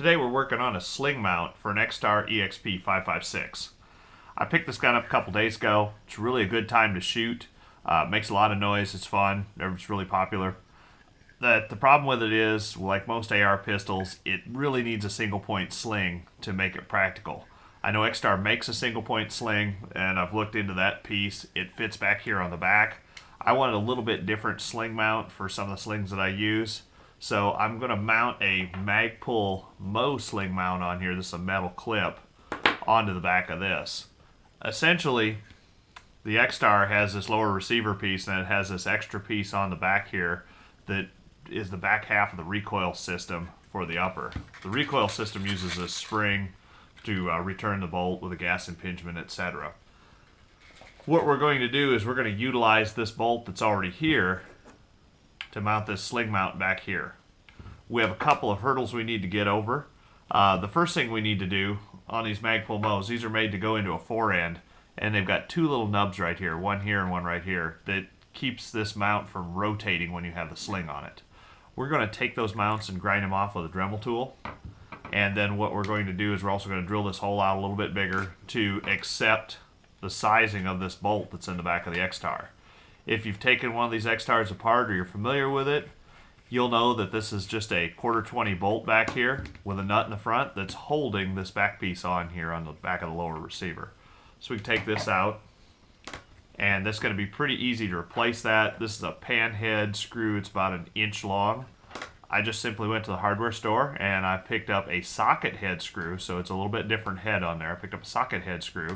Today we're working on a sling mount for an Extar EXP 556. I picked this gun up a couple days ago. It's really a good time to shoot. Makes a lot of noise. It's fun. It's really popular. The problem with it is, like most AR pistols, it really needs a single point sling to make it practical. I know Extar makes a single point sling, and I've looked into that piece. It fits back here on the back. I wanted a little bit different sling mount for some of the slings that I use. So I'm going to mount a Magpul Mo sling mount on here. This is a metal clip onto the back of this. Essentially, the Extar has this lower receiver piece, and it has this extra piece on the back here that is the back half of the recoil system for the upper. The recoil system uses a spring to return the bolt with a gas impingement, etc. What we're going to do is we're going to utilize this bolt that's already here to mount this sling mount back here. We have a couple of hurdles we need to get over. The first thing we need to do on these Magpul Mo's, these are made to go into a fore-end, and they've got two little nubs right here, one here and one right here, that keeps this mount from rotating when you have the sling on it. We're going to take those mounts and grind them off with a Dremel tool, and then what we're going to do is we're also going to drill this hole out a little bit bigger to accept the sizing of this bolt that's in the back of the Extar. If you've taken one of these Extars apart or you're familiar with it, you'll know that this is just a 1/4-20 bolt back here with a nut in the front that's holding this back piece on here on the back of the lower receiver. So we can take this out, and this is going to be pretty easy to replace that. This is a pan head screw. It's about 1 inch long. I just simply went to the hardware store and I picked up a socket head screw, so it's a little bit different head on there. I picked up a socket head screw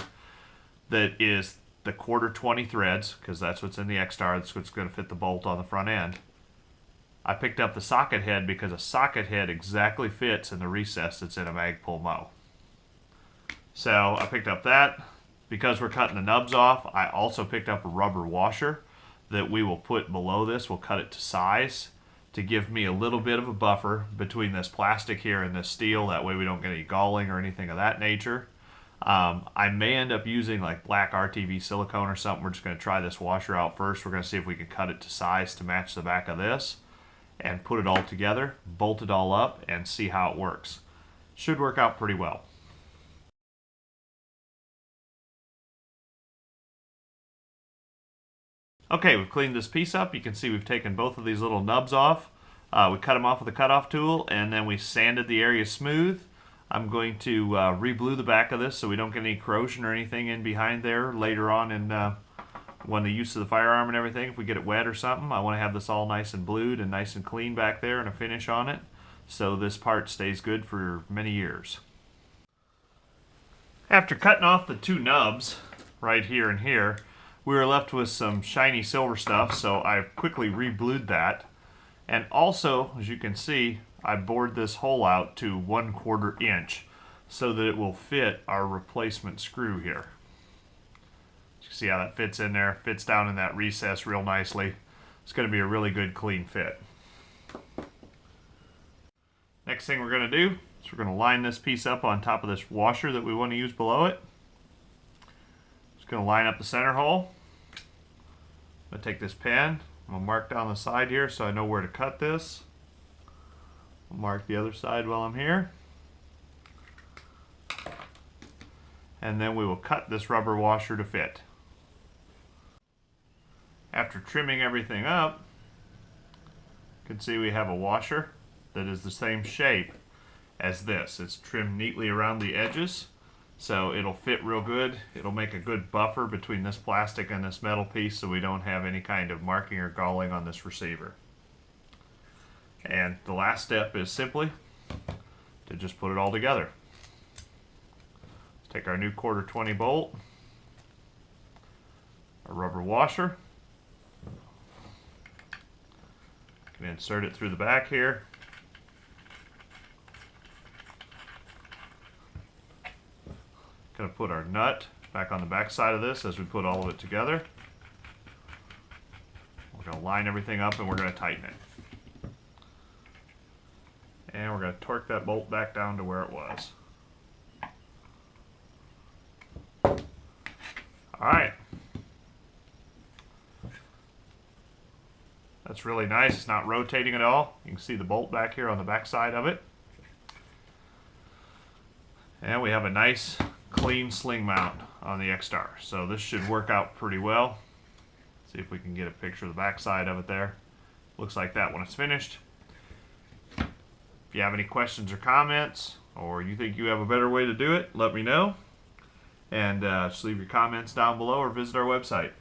that is the 1/4-20 threads, because that's what's in the Extar. That's what's going to fit the bolt on the front end. I picked up the socket head because a socket head exactly fits in the recess that's in a Magpul Mo. So I picked up that. Because we're cutting the nubs off, I also picked up a rubber washer that we will put below this. We'll cut it to size to give me a little bit of a buffer between this plastic here and this steel. That way we don't get any galling or anything of that nature. I may end up using like black RTV silicone or something. We're just going to try this washer out first. We're going to see if we can cut it to size to match the back of this and put it all together, bolt it all up, and see how it works. Should work out pretty well. Okay, we've cleaned this piece up. You can see we've taken both of these little nubs off. We cut them off with a cutoff tool, and then we sanded the area smooth. I'm going to re-blue the back of this so we don't get any corrosion or anything in behind there later on in when the use of the firearm and everything. If we get it wet or something, I want to have this all nice and blued and nice and clean back there and a finish on it, so this part stays good for many years. After cutting off the two nubs right here and here, we were left with some shiny silver stuff, so I quickly re-blued that. And also, as you can see, I bored this hole out to 1/4 inch so that it will fit our replacement screw here. You can see how that fits in there, fits down in that recess real nicely. It's going to be a really good clean fit. Next thing we're going to do is we're going to line this piece up on top of this washer that we want to use below it. Just going to line up the center hole. I'm going to take this pen, I'm going to mark down the side here so I know where to cut this. I'll mark the other side while I'm here. And then we will cut this rubber washer to fit. After trimming everything up, you can see we have a washer that is the same shape as this. It's trimmed neatly around the edges, so it'll fit real good. It'll make a good buffer between this plastic and this metal piece so we don't have any kind of marking or galling on this receiver. And the last step is simply to just put it all together. Let's take our new 1/4-20 bolt, a rubber washer, and insert it through the back here. Going to put our nut back on the back side of this as we put all of it together. We're going to line everything up and we're going to tighten it. And we're going to torque that bolt back down to where it was. Alright. That's really nice. It's not rotating at all. You can see the bolt back here on the back side of it. And we have a nice clean sling mount on the Extar. So this should work out pretty well. See if we can get a picture of the back side of it there. Looks like that when it's finished. If you have any questions or comments, or you think you have a better way to do it, let me know. And just leave your comments down below or visit our website.